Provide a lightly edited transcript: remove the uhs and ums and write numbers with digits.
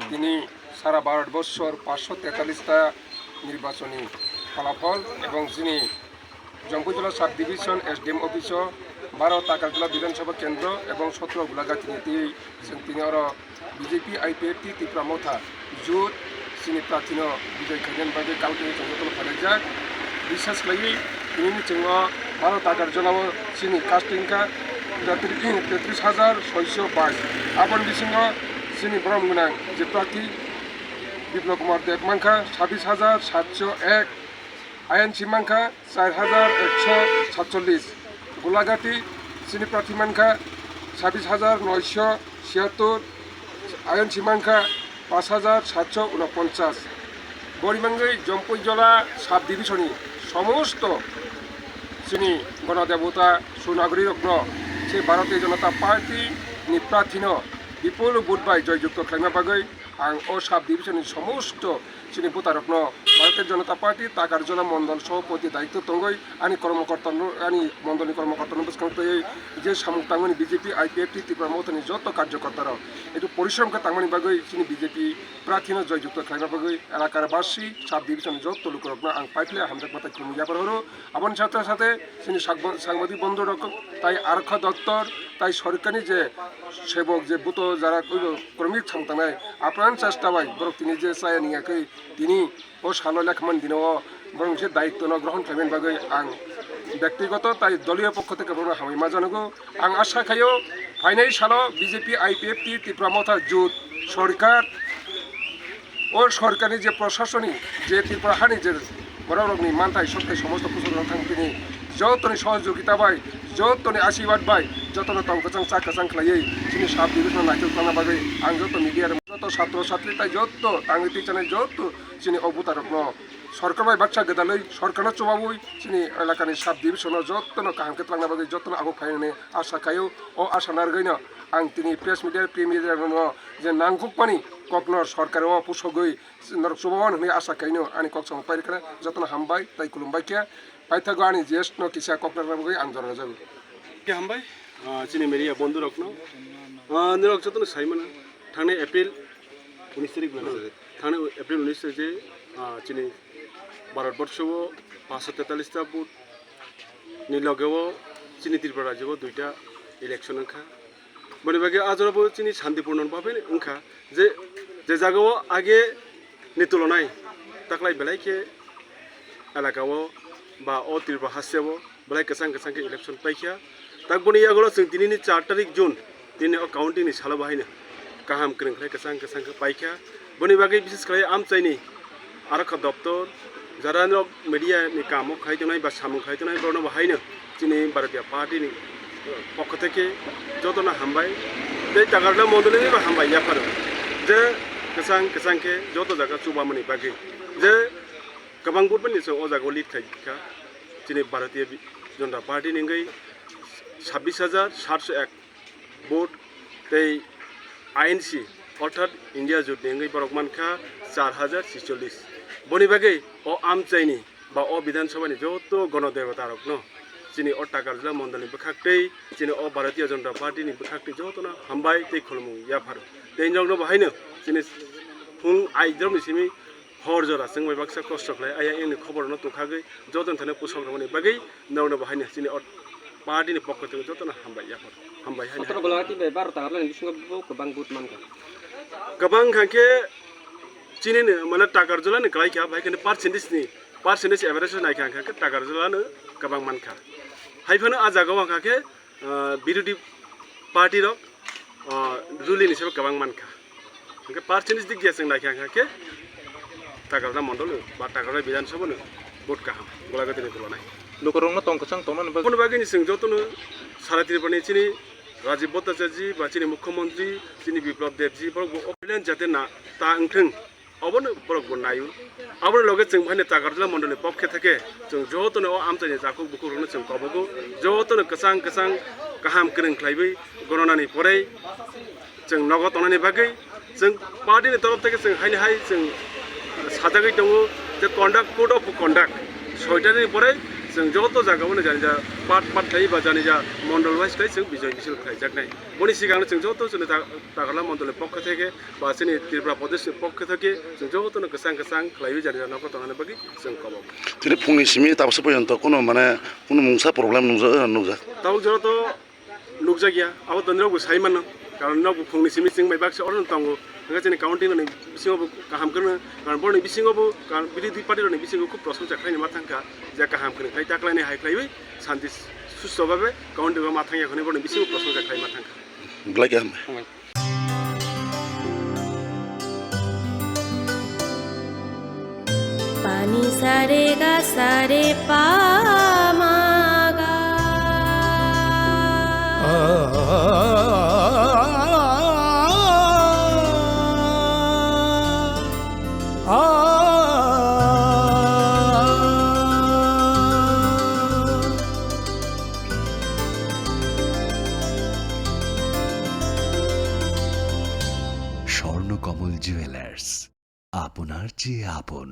তিনি সারা ভারতবর্ষর 543টা নির্বাচনী ফলাফল এবং যিনি জম্মু জেলা সাব ডিভিশন এসডিএম অফিস 12 টাকার জেলা বিধানসভা কেন্দ্র এবং 17 গোলাঘাট তিনি বিজেপি আইপিএফটি ত্রিপুরা মথা জুট চিনি প্রার্থীন বিজয় খাইন বাদে কালকে চন্দ্রতল ফালেজাক বিশ্বাস লাগি তিনি 12 টাকার জেলাও চিনি কাস্টিংকা 33,622 আপন বিসিং চিনি ব্রহ্মগুনাং যে প্রার্থী বিপ্লব কুমার দেব মাংখা 26,701 আইএনসি মাংখা 4,147 গোলাঘাটি চিনি প্রার্থী মাংখা 26,976 আইএনসি মাংখা 5,749 বরিমাঙ্গই জম্পু জেলা সাব ডিভিশনই সমস্ত চিনি গণদেবতা সুনাগরিক সে ভারতীয় জনতা পার্টি ni প্রার্থী বিপুল বুধবাই জয়যুক্ত খাইমা বাগৈ আং ও সাব ডিভিশননি সমস্ত চিনি ভোটারক ভারতীয় জনতা পার্টি টাকার জেলা মন্ডল সভাপতি দায়িত্ব তঙ্গই আনি কর্মকর্তা আনি মন্ডলী কর্মকর্তা বুঝকাংতই যে সামুক তাংমানি বিজেপি আইপিএফটি ত্রিপুরা মথনি যত কার্যকর্তারা একটু পরিশ্রমকে তাংমানি বাগৈ চিনি বিজেপি প্রার্থী জয়যুক্ত খাইমা বাগৈ এলাকার বাসী সাব ডিভিশন যত লোক আং পাইফলে হামজাক মাথা খুমিয়াপার হলো আপন সাথে সাথে চিনি সাংবাদিক বন্ধু রকম তাই আরক্ষা দপ্তর তাই সরকারি যে সেবক যে বুতো যারা কর্মী থামতানায় আপ্রাণ চেষ্টা পাই বরং তিনি যে চায় নিয়াকৈ তিনি ও সালো লেখমান দিনও বরং সে দায়িত্ব গ্রহণ খাইবেন বাগৈ আং ব্যক্তিগত তাই দলীয় পক্ষ থেকে বড় হামিমা জানাগো আং আশা খাইও ফাইনাল সালো বিজেপি আইপিএফটি ত্রিপুরা মথা জুট সরকার ও সরকারি যে প্রশাসনিক যে ত্রিপুরা হানি যে বড় রকমই মানতাই সত্যাই সমস্ত কুশল তিনি যতনি সহযোগিতা বাই যতনি আশীর্বাদ বাই যতন তংকচাং চাকাচাং খাইयै তিনি সাব ডিভিশন নাইকেল খানা বাগৈ আং যত মিডিয়ার যত ছাত্র ছাত্রী তাই যত তাঙ্গি টিচানে যত চিনি অবতারক সরকার বাই বাচ্চা গেদালৈ সরকারও চবাবই চিনি এলাকানি সাব ডিভিশন যতন কাহামকে তাংনা বাগৈ যতন আগো ফাইনে আশা খাইও ও আশা নারগৈন আং তিনি প্রেস মিডিয়ার প্রি মিডিয়ার যে নাংকুক পানি ককনর সরকারও পুষগৈ নরক চবাবান হয়ে আশা খাইনো আনি কক সম পাইখানা যতন হামবাই তাই খুলুমবাই কে পাইথাগো আনি জ্যেষ্ঠ কিসা ককনার বাগৈ আং জরা যাবে কে হামবাই চিনি মেরিয়া বন্ধু রকন নিরক যতন সাইমানা थांनाय एप्रिल 19 तारिख थांनाय एप्रिल 19 तारिख जे चिनी भारतबर्षव 543टा बुथ नि लगेव चिनी त्रिपुरा राज्यव 2टा इलेक्शन ओंखा बनि बागे आजराबो चिनी शांतिपूर्ण भाबे ओंखा जे जागाव आगे नि तुलनाय ताकलाय बेलायके एलाकाव बा ओ त्रिपुरा हास्याव बेलाय कसां के इलेक्शन पाइखा ताक बनि यागलो जों दिनैनि 4 तारिख जुन दिनै काउन्टिंनि साला बाहायनो गाहाम गोरोंख्लाय कसां पाइखा बनि बागै बिसेस खालाय आमचाइनि आरक्षा दप्तर যারা মিডিয়া কামও খাইতেনাই বা সামু খাইতেনাই বর্ণ বাহাইনো চিনি ভারতীয় পার্টিনি পক্ষ থেকে যত না হামবাই এই টাকারলা মন্ডলী বা হামবাই ইয়াফার যে কসাংকে যত জায়গা চুবামনি বাকি যে গোबां বুটমানি ও জায়গাও লিড খাইখা চিনি ভারতীয় জনতা পার্টি নিঙ্গै 26,701 ভোট এই আইএনসি অর্থাৎ ইন্ডিয়া জোট নিঙ্গै বরকমানখা 4,046 বনি বাগে ও আমচাইনি বা ও বিধানসভানি যত গণদেবতা রকন চিনি ও টাকার জেলা মন্ডলী বখাক্তৈ চিনি ও ভারতীয় জনতা পার্টিনি বখাক্তৈ যতনা হামবাই তৈ খলমু ইয়াফার তেই জংনো বাহাयनो চিনি ফুং আইद्रमनि सिमि हर जरा जों बाक्सा कष्ट खालाय आया एनि खबरनो तुखागै जतन थाने पुसंग्रामनि बागै नौनो बाहायनो चिनि ও पार्टीनि पक्ष থেকে যতনা हामबाय याफार हामबाय हाय सत्र गलाटी बे 12 टाका बिसिङाव गोबां बुट मानका गोबां खांखे चिनिनो माने टाकार जलानो गलायखा बाय किन्तु पार्सेन्टेज एभारेज नायखा खांखे टाकार जलानो गोबां मानखा हायफानो आजागाव खांखे बिरोधी पार्टी र रुलिनि हिसाबै गोबां मानखा खांखे पार्सेन्टेज दिगिया जों नायखा खांखे टाकारला मण्डल बा टाकारला विधानसभानो भोट गाहाम गलागतिनि तुलनाय लोकरंनो तंकचां तमन कोन बागैनि जों जतनो सारा त्रिपुरानि चिनि राजीव भट्टाचार्य बा चिनि मुख्यमंत्री चिनि बिप्लब देबजी बरक अफिलियन जाते ना ता ओंथों अबनो बरक बनायु अबनो लगे जों भाने टाकारला मण्डलनि पक्ष থেকে जों जतनो आमचाइनि जाखौ बुखुरनो जों कबगो जतनो कसां गाहाम गोरोंख्लायबै गणनानि परै जों नगद अनानि बागै जों पार्टीनि तरफ থেকে जों हाय जों साजागै दङ जे कन्डाक्ट कोड अफ कन्डाक्ट 6टानि परै जों जत जागावनो जानि पार्ट पार्ट थायोबा जानि जा मण्डल वाइज खाय जों बिजय मिছিল खालायजानाय बनि सिगांनो जों ज'थ' जोंनि तागाला मण्डलनि पक्ष থেকে बा जोंनि त्रिपुरा प्रदेशनि पक्ष থেকে जों ज'थ'नो गोसां गोसां खालायो जानि नखर थांनानै बागि जों कबाव दिनै फुंनिसिमनि दाबसे पर्यन्त কোনো মানে কোনো मुंसा प्रब्लेम नुजा ताव ज'थ' नुजा गैया आबो तनरावबो सायमान कारण नावबो फुंनिसिमनि जों माइबाक्से अरन तांगो नोंगा जोंनि काउन्टिं नि बिसिङावबो गाहामखौनो कारण बरनि बिसिङावबो कारण बिदि दुइ पार्टिनि बिसिङाव खुब प्रशंसा खालायनो मा थांखा जा गाहामखौनो खाय ताक्लायनाय हायख्लायबै शान्ति सुस्थभावे काउन्टिंआव मा थांयाखौनो बरनि बिसिङाव प्रशंसा खालाय मा थांखा ब्लाइक पानी सारे गा सारे पामागा স্বর্ণকমল জুয়েলার্স আপনার চেয়ে আপন।